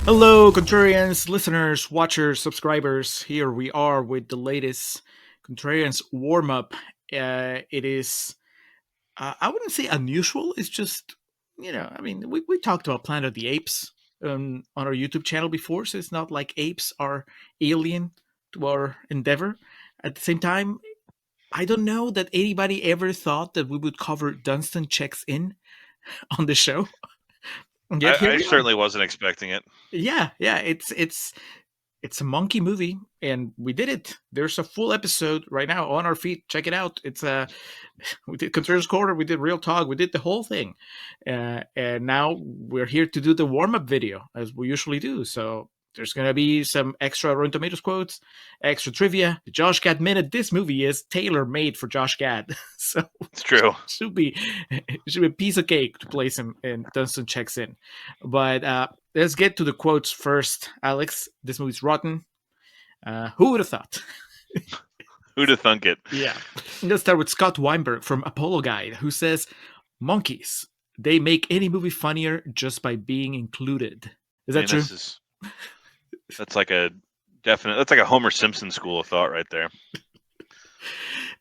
Hello, Contrarians, listeners, watchers, subscribers. Here we are with the latest Contrarians warm up. It is, I wouldn't say unusual. It's just, we talked about Planet of the Apes on our YouTube channel before, so it's not like apes are alien to our endeavor. At the same time, I don't know that anybody ever thought that we would cover Dunston Checks In on the show. And yet here I we are. certainly wasn't expecting it. Yeah, it's a monkey movie, and we did it. There's a full episode right now on our feed. Check it out. We did Contrarians Corner, we did Real Talk, we did the whole thing, and now we're here to do the warm up video as we usually do. So there's gonna be some extra Rotten Tomatoes quotes, extra trivia. The Josh Gad Minute. This movie is tailor made for Josh Gad, so It's true. should be a piece of cake to place him in Dunston Checks In. But let's get to the quotes first. Alex, this movie's rotten. Who would have thought? Who'd have thunk it? Yeah. Let's start with Scott Weinberg from Apollo Guide, who says, "Monkeys, they make any movie funnier just by being included." Is that true? That's like a definite. That's like a Homer Simpson school of thought right there.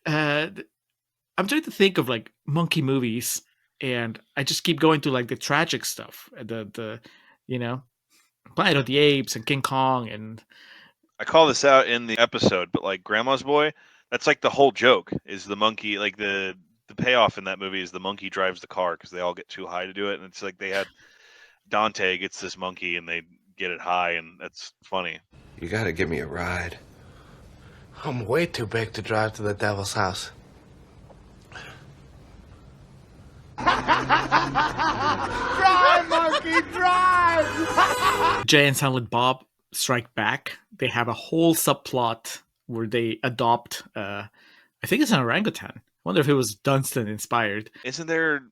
I'm trying to think of like monkey movies, and I just keep going to like the tragic stuff, the Planet of the Apes and King Kong, and I call this out in the episode, but like Grandma's Boy, that's like the whole joke is the monkey. Like the payoff in that movie is the monkey drives the car because they all get too high to do it, and it's like they had Dante gets this monkey and they get it high, and that's funny. You gotta give me a ride. I'm way too big to drive to the devil's house. Drive, monkey, drive! Jay and Silent Bob Strike Back. They have a whole subplot where they adopt. I think it's an orangutan. I wonder if it was Dunston inspired. Isn't there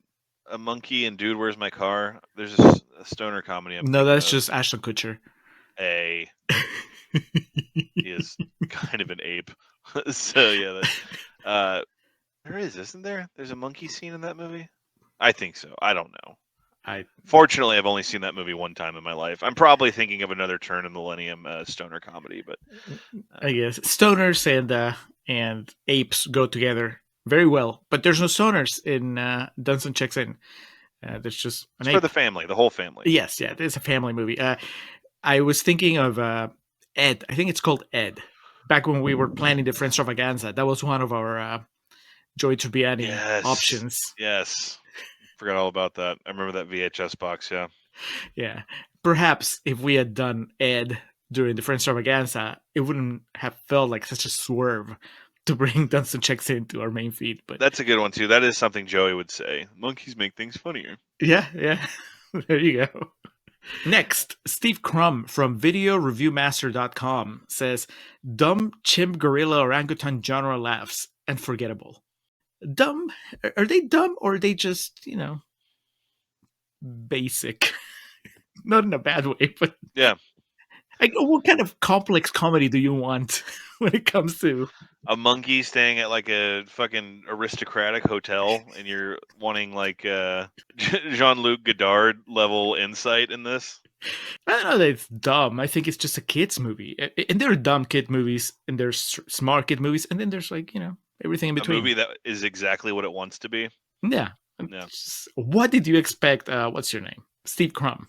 a monkey in Dude, Where's My Car? There's a stoner comedy. No, that's just Ashton Kutcher. He is kind of an ape. So yeah, there isn't there? There's a monkey scene in that movie. I think so. I don't know. Fortunately, I've only seen that movie one time in my life. I'm probably thinking of another turn in the millennium stoner comedy, but I guess stoners and apes go together very well. But there's no stoners in Dunston Checks In. There's just an it's ape. for the family, the whole family. Yes, yeah, it's a family movie. I was thinking of Ed. I think it's called Ed. Back when we were planning the Friends Extravaganza, that was one of our Joey Tribbiani options. Yes. Forgot all about that. I remember that VHS box, yeah. Yeah. Perhaps if we had done Ed during the Friends Extravaganza, it wouldn't have felt like such a swerve to bring Dunston Checks In to our main feed. But that's a good one, too. That is something Joey would say. Monkeys make things funnier. Yeah. There you go. Next, Steve Crum from VideoReviewMaster.com says, "Dumb chimp gorilla orangutan genre laughs and forgettable." Dumb? Are they dumb or are they just, basic? Not in a bad way, but yeah. What kind of complex comedy do you want when it comes to a monkey staying at like a fucking aristocratic hotel and you're wanting like Jean-Luc Godard level insight in this? I don't know that it's dumb. I think it's just a kid's movie. And there are dumb kid movies and there's smart kid movies. And then there's like, everything in between. A movie that is exactly what it wants to be. Yeah. What did you expect? What's your name? Steve Crum.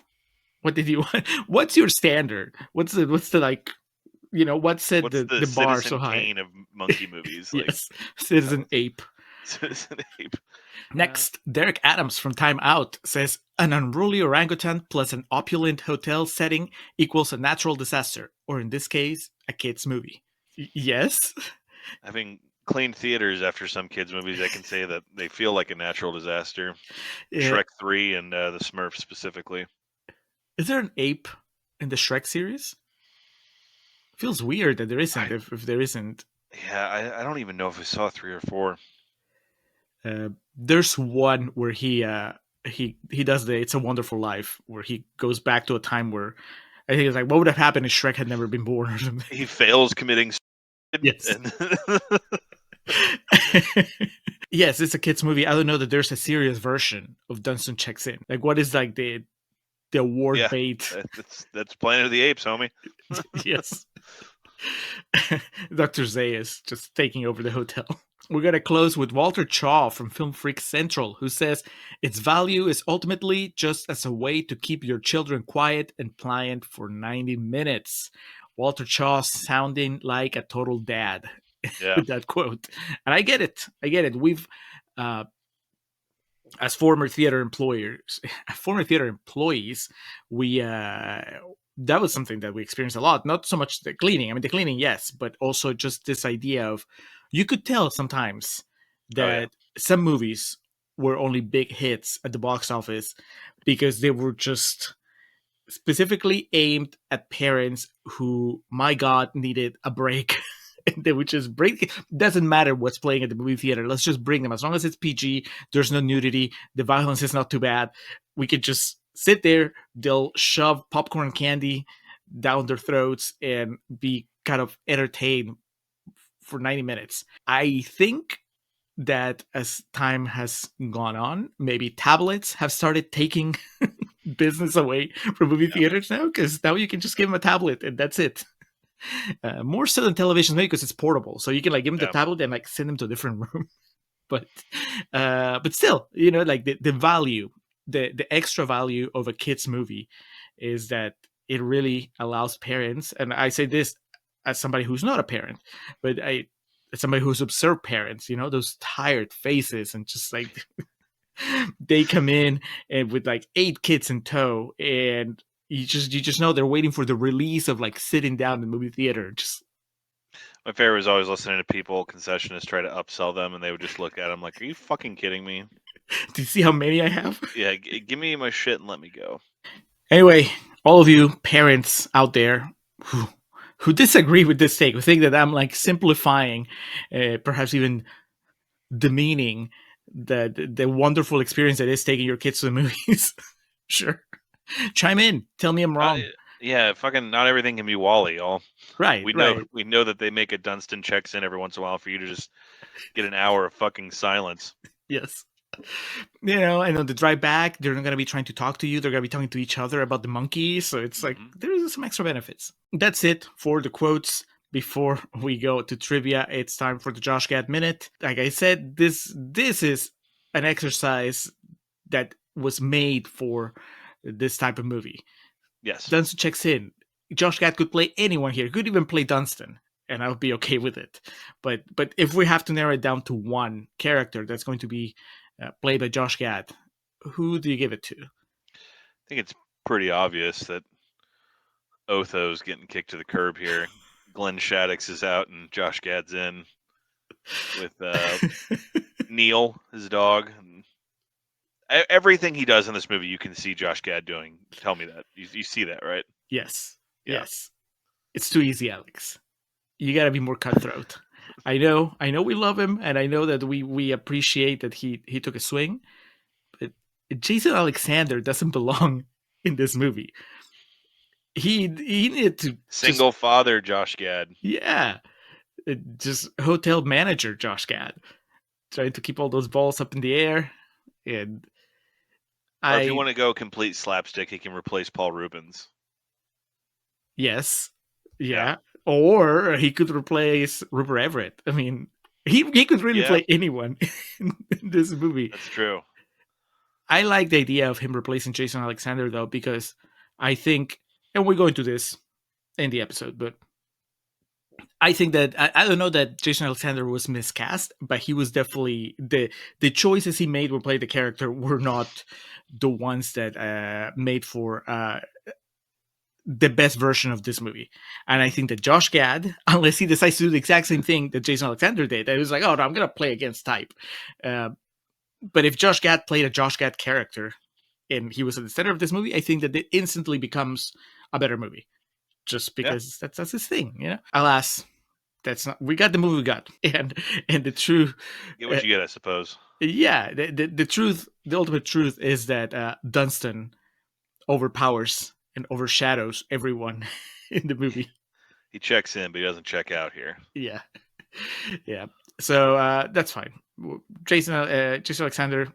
What did you want? What's your standard? What's the like, what set the bar so high? Kane of monkey movies. Yes. Citizen Ape. Citizen Ape. Next, Derek Adams from Time Out says, "An unruly orangutan plus an opulent hotel setting equals a natural disaster, or in this case, a kid's movie." Yes. Having cleaned theaters after some kids' movies, I can say that they feel like a natural disaster. Yeah. Shrek 3 and the Smurfs specifically. Is there an ape in the Shrek series? It feels weird that there isn't. If there isn't, yeah, I don't even know if I saw 3 or 4. There's one where he does the "It's a Wonderful Life," where he goes back to a time where I think it's like, what would have happened if Shrek had never been born or something. He fails committing. Yes. Yes, it's a kids movie. I don't know that there's a serious version of Dunston Checks In. Like, what is like the the award Yeah, bait. that's Planet of the Apes, homie. Yes. Dr. Zay is just taking over the hotel. We're going to close with Walter Chaw from Film Freak Central, who says, its value is ultimately just as a way to keep your children quiet and pliant for 90 minutes. Walter Chaw sounding like a total dad Yeah. with that quote. And I get it. We've, as former theater employees, we, that was something that we experienced a lot. Not so much the cleaning. I mean, the cleaning, yes, but also just this idea of, you could tell sometimes that some movies were only big hits at the box office because they were just specifically aimed at parents who, my God, needed a break. And they would just bring, doesn't matter what's playing at the movie theater, let's just bring them. As long as it's PG, there's no nudity, the violence is not too bad, we could just sit there, they'll shove popcorn candy down their throats and be kind of entertained for 90 minutes. I think that as time has gone on, maybe tablets have started taking business away from movie theaters now, because now you can just give them a tablet and that's it. More so than television, maybe because it's portable, so you can like give them the tablet and like send them to a different room. But still, you know, like the value, the extra value of a kid's movie is that it really allows parents, and I say this as somebody who's not a parent, but as somebody who's observed parents, you know, those tired faces and just like they come in and with like 8 kids in tow, and you just know they're waiting for the release of like sitting down in the movie theater. Just my favorite was always listening to people, concessionists, try to upsell them, and they would just look at them like, "Are you fucking kidding me? Do you see how many I have?" Yeah, give me my shit and let me go. Anyway, all of you parents out there who disagree with this take, who think that I'm like simplifying, perhaps even demeaning the wonderful experience that is taking your kids to the movies, sure, chime in. Tell me I'm wrong. Yeah, fucking not everything can be Wally, y'all. Right. We know that they make a Dunston checks in every once in a while for you to just get an hour of fucking silence. Yes. You know, and on the drive back, they're not going to be trying to talk to you. They're going to be talking to each other about the monkeys. So it's like, there's some extra benefits. That's it for the quotes. Before we go to trivia, it's time for the Josh Gad Minute. Like I said, this is an exercise that was made for this type of movie. Yes. Dunston checks in. Josh Gad could play anyone here. He could even play Dunston, and I would be okay with it. But if we have to narrow it down to one character that's going to be played by Josh Gad, who do you give it to? I think it's pretty obvious that Otho's getting kicked to the curb here. Glenn Shaddix is out and Josh Gad's in with Neil, his dog. And everything he does in this movie, you can see Josh Gad doing. Tell me that. You see that, right? Yes. Yeah. Yes. It's too easy, Alex. You got to be more cutthroat. I know we love him, and I know that we appreciate that he took a swing, but Jason Alexander doesn't belong in this movie. He needed to single father Josh Gad. Yeah. Just hotel manager Josh Gad, trying to keep all those balls up in the air. And if you want to go complete slapstick, he can replace Paul Rubens. Yes. Yeah. Or he could replace Rupert Everett. I mean, he could really play anyone in this movie. That's true. I like the idea of him replacing Jason Alexander, though, because I think, and we're going to this in the episode, but I think that, I don't know that Jason Alexander was miscast, but he was definitely, the choices he made when playing the character were not the ones that made for the best version of this movie. And I think that Josh Gad, unless he decides to do the exact same thing that Jason Alexander did, it was like, oh no, I'm going to play against type. But if Josh Gad played a Josh Gad character and he was at the center of this movie, I think that it instantly becomes a better movie. Just because that's his thing, you know? Alas, that's not, we got the movie we got. And the truth, get what you get, I suppose. Yeah. The truth, the ultimate truth is that Dunston overpowers and overshadows everyone in the movie. He checks in, but he doesn't check out here. Yeah. Yeah. So that's fine. Jason Alexander,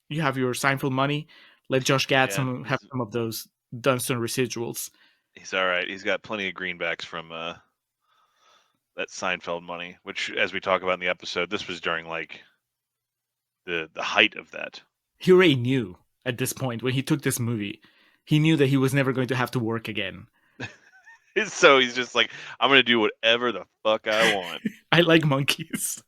you have your Seinfeld money. Let Josh Gad Yeah, have some of those Dunston residuals. he's all right. He's got plenty of greenbacks from that Seinfeld money, which, as we talk about in the episode, this was during like the height of that. He already knew at this point when he took this movie. He knew that he was never going to have to work again. So he's just like, I'm going to do whatever the fuck I want. I like monkeys.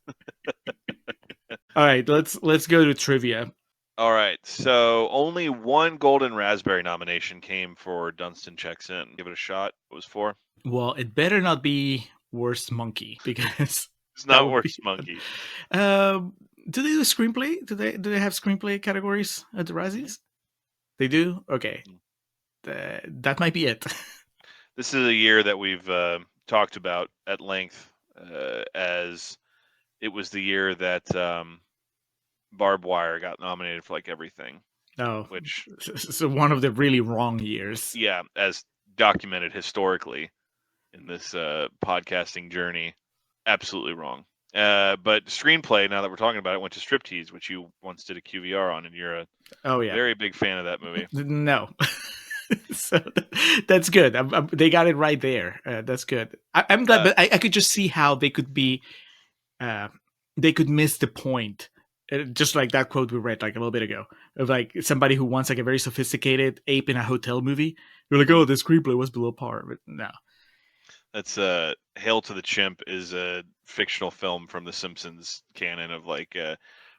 All right, let's go to trivia. All right, so only one Golden Raspberry nomination came for Dunston Checks In. Give it a shot. What was for? Well, it better not be Worst Monkey because It's not Worst Monkey. Do they do screenplay? Do they have screenplay categories at the Razzies? They do. Okay, that might be it. This is a year that we've talked about at length, as it was the year that Barbed Wire got nominated for like everything. Oh, which so one of the really wrong years. Yeah, as documented historically in this podcasting journey, absolutely wrong. But screenplay, now that we're talking about it, went to Striptease, which you once did a QVR on, and you're a very big fan of that movie. No. So that's good. They got it right there. That's good. I'm glad, but I could just see how they could be, they could miss the point. Just like that quote we read like a little bit ago of like somebody who wants like a very sophisticated ape in a hotel movie. You're like, oh, the screenplay was below par, but no. That's Hail to the Chimp is a fictional film from the Simpsons canon of like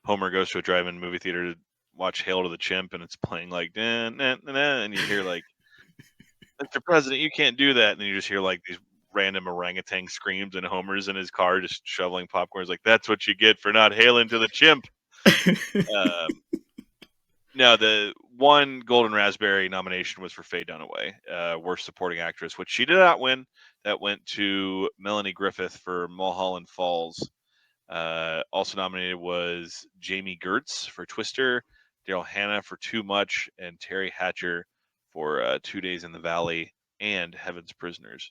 Homer goes to a drive-in movie theater to watch Hail to the Chimp, and it's playing like nah, nah, nah, nah, and you hear like, Mr. President, you can't do that, and then you just hear like these random orangutan screams, and Homer's in his car just shoveling popcorn. He's like, that's what you get for not hailing to the chimp. No, the one Golden Raspberry nomination was for Faye Dunaway, Worst Supporting Actress, which she did not win. That went to Melanie Griffith for Mulholland Falls. Also nominated was Jamie Gertz for Twister, Daryl Hannah for Too Much, and Terry Hatcher for 2 Days in the Valley and Heaven's Prisoners.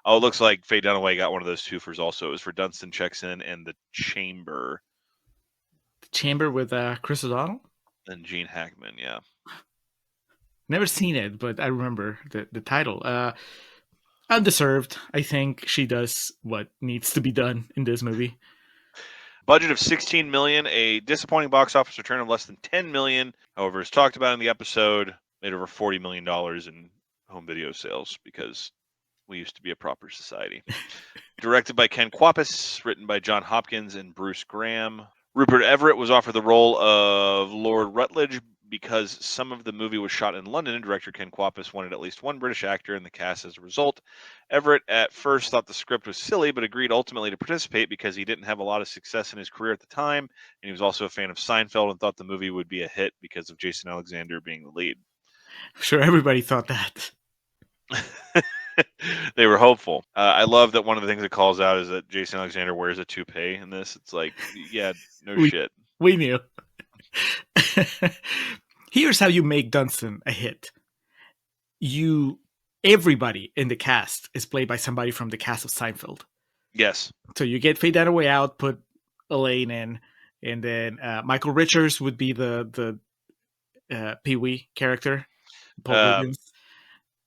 Oh, it looks like Faye Dunaway got one of those twofers also. It was for Dunston Checks In and The Chamber. The Chamber with Chris O'Donnell? And Gene Hackman, yeah. Never seen it, but I remember the title. Undeserved. I think she does what needs to be done in this movie. Budget of $16 million, a disappointing box office return of less than $10 million. However, as talked about in the episode, made over $40 million in home video sales because we used to be a proper society. Directed by Ken Kwapis, written by John Hopkins and Bruce Graham. Rupert Everett was offered the role of Lord Rutledge because some of the movie was shot in London, and director Ken Kwapis wanted at least one British actor in the cast as a result. Everett at first thought the script was silly, but agreed ultimately to participate because he didn't have a lot of success in his career at the time, and he was also a fan of Seinfeld and thought the movie would be a hit because of Jason Alexander being the lead. I'm sure everybody thought that. They were hopeful. I love that one of the things it calls out is that Jason Alexander wears a toupee in this. It's like, yeah, shit. We knew. Here's how you make Dunston a hit. Everybody in the cast is played by somebody from the cast of Seinfeld. Yes. So you get Faye Dunaway out, put Elaine in, and then Michael Richards would be the Pee-wee character. Paul Reubens.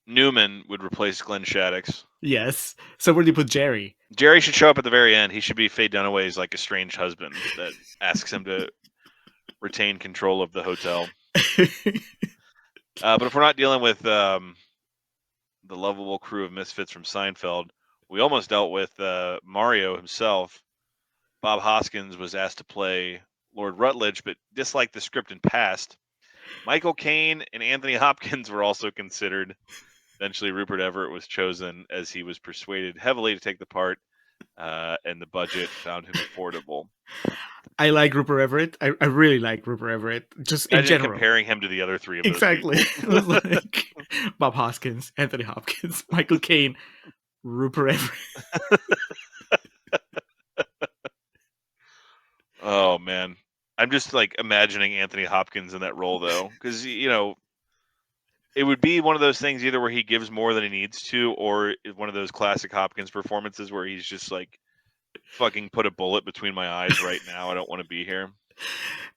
Newman would replace Glenn Shaddix. Yes. So where do you put Jerry? Jerry should show up at the very end. He should be Faye Dunaway's like estranged husband that asks him to retain control of the hotel. But if we're not dealing with the lovable crew of misfits from Seinfeld, we almost dealt with Mario himself. Bob Hoskins was asked to play Lord Rutledge, but disliked the script and passed. Michael Caine and Anthony Hopkins were also considered. Eventually, Rupert Everett was chosen as he was persuaded heavily to take the part, and the budget found him affordable. I like Rupert Everett. I really like Rupert Everett. Just in general. Comparing him to the other three of exactly. those people. It was like Bob Hoskins, Anthony Hopkins, Michael Caine, Rupert Everett. Oh, man. I'm just like imagining Anthony Hopkins in that role, though, because, it would be one of those things either where he gives more than he needs to, or one of those classic Hopkins performances where he's just like, fucking put a bullet between my eyes right now. I don't want to be here.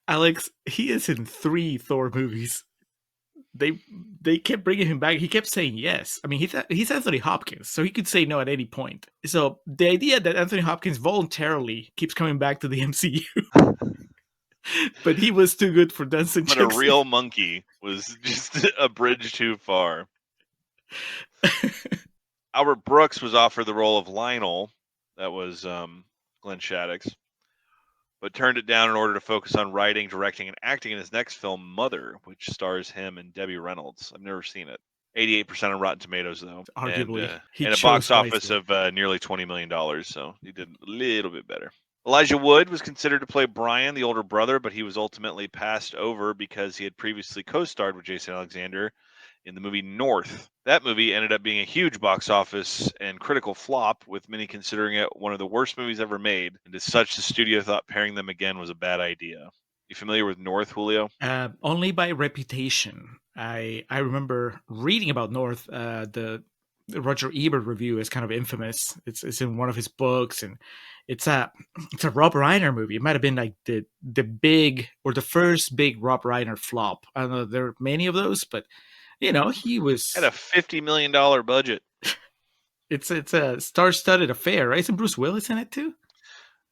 Alex, he is in 3 Thor movies. they kept bringing him back. He kept saying yes. I mean, he's Anthony Hopkins, so he could say no at any point. So the idea that Anthony Hopkins voluntarily keeps coming back to the MCU, but he was too good for Dunston But Checks a real monkey was just a bridge too far. Albert Brooks was offered the role of Lionel. That was Glenn Shaddix, but turned it down in order to focus on writing, directing, and acting in his next film, Mother, which stars him and Debbie Reynolds. I've never seen it. 88% on Rotten Tomatoes, though. Arguably, and a box office of nearly $20 million, so he did a little bit better. Elijah Wood was considered to play Brian, the older brother, but he was ultimately passed over because he had previously co-starred with Jason Alexander in the movie North. That movie ended up being a huge box office and critical flop, with many considering it one of the worst movies ever made, and as such, the studio thought pairing them again was a bad idea. You familiar with North, Julio? Only by reputation. I remember reading about North. The Roger Ebert review is kind of infamous. It's in one of his books, and it's a Rob Reiner movie. It might have been like the big or the first big Rob Reiner flop. I don't know. There are many of those, but he was had a $50 million budget. It's a star-studded affair, right? Isn't Bruce Willis in it too?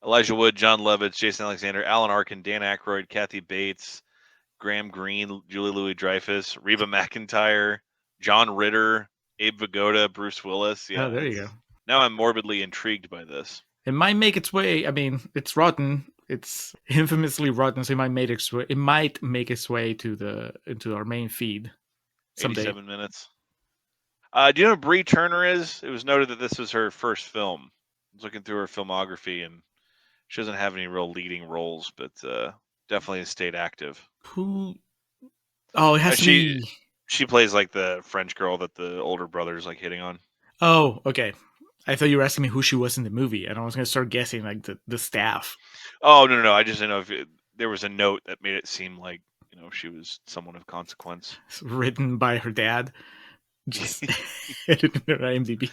Elijah Wood, John Lovitz, Jason Alexander, Alan Arkin, Dan Aykroyd, Kathy Bates, Graham Greene, Julie Louis-Dreyfus, Reba McEntire, John Ritter, Abe Vigoda, Bruce Willis. Yeah, there you go. Now I'm morbidly intrigued by this. It might make its way. I mean, it's rotten. It's infamously rotten, so it might make its way into our main feed someday. 87 minutes. Do you know who Bree Turner is? It was noted that this was her first film. I was looking through her filmography, and she doesn't have any real leading roles, but definitely has stayed active. Who? Oh, it has to be. She plays like the French girl that the older brother's like hitting on. Oh, okay. I thought you were asking me who she was in the movie, and I was going to start guessing like the staff. Oh, no. I just didn't know if there was a note that made it seem like she was someone of consequence. It's written by her dad. Just edited her IMDb.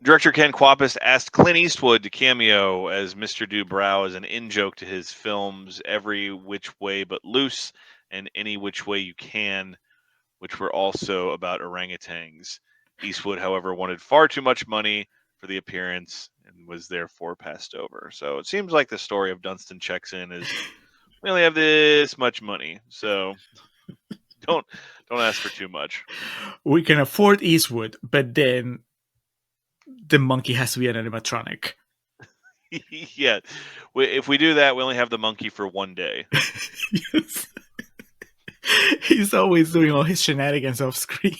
Director Ken Kwapis asked Clint Eastwood to cameo as Mr. Dubrow as an in-joke to his films Every Which Way But Loose and Any Which Way You Can, which were also about orangutans. Eastwood, however, wanted far too much money for the appearance and was therefore passed over. So it seems like the story of Dunston Checks In is we only have this much money, so don't ask for too much. We can afford Eastwood, but then the monkey has to be an animatronic. Yeah, if we do that, we only have the monkey for one day. Yes. He's always doing all his shenanigans off screen.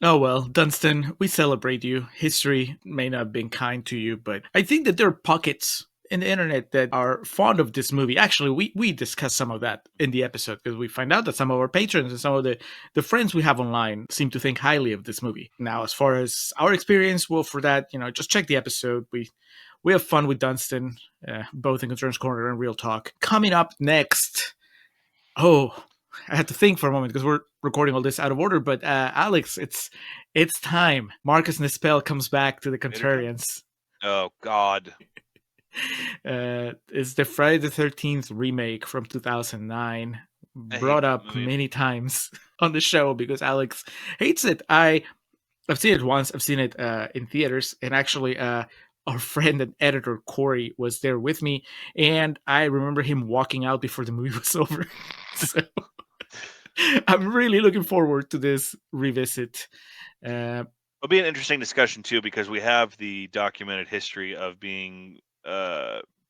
Oh well, Dunston, we celebrate you. History may not have been kind to you, but I think that there are pockets in the internet that are fond of this movie. Actually, we discussed some of that in the episode because we find out that some of our patrons and some of the friends we have online seem to think highly of this movie. Now, as far as our experience, well, for that, just check the episode. We have fun with Dunston, both in Contrarians Corner and Real Talk. Coming up next, I had to think for a moment because we're recording all this out of order. But Alex, it's time. Marcus Nispel comes back to the Contrarians. Oh God. It's the Friday the 13th remake from 2009, brought up many times on the show because Alex hates it. I've seen it once. I've seen it in theaters, and actually our friend and editor Corey was there with me, and I remember him walking out before the movie was over. So I'm really looking forward to this revisit. It'll be an interesting discussion too, because we have the documented history of being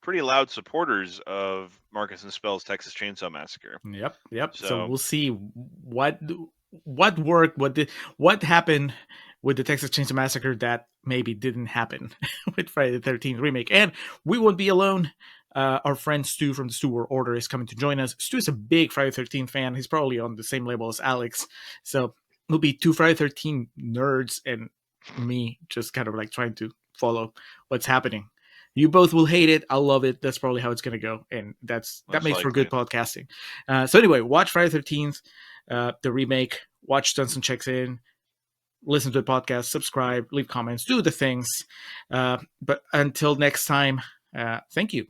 pretty loud supporters of Marcus Nispel's Texas Chainsaw Massacre. Yep. So we'll see what worked, what happened with the Texas Chainsaw Massacre that maybe didn't happen with Friday the 13th remake. And we won't be alone. Our friend Stu from the Stu World Order is coming to join us. Stu is a big Friday the 13th fan. He's probably on the same level as Alex. So it'll be two Friday the 13th nerds and me just kind of like trying to follow what's happening. You both will hate it. I'll love it. That's probably how it's going to go. And that makes for good podcasting. So anyway, watch Friday the 13th, the remake, watch Dunston Checks In, listen to the podcast, subscribe, leave comments, do the things. But until next time, thank you.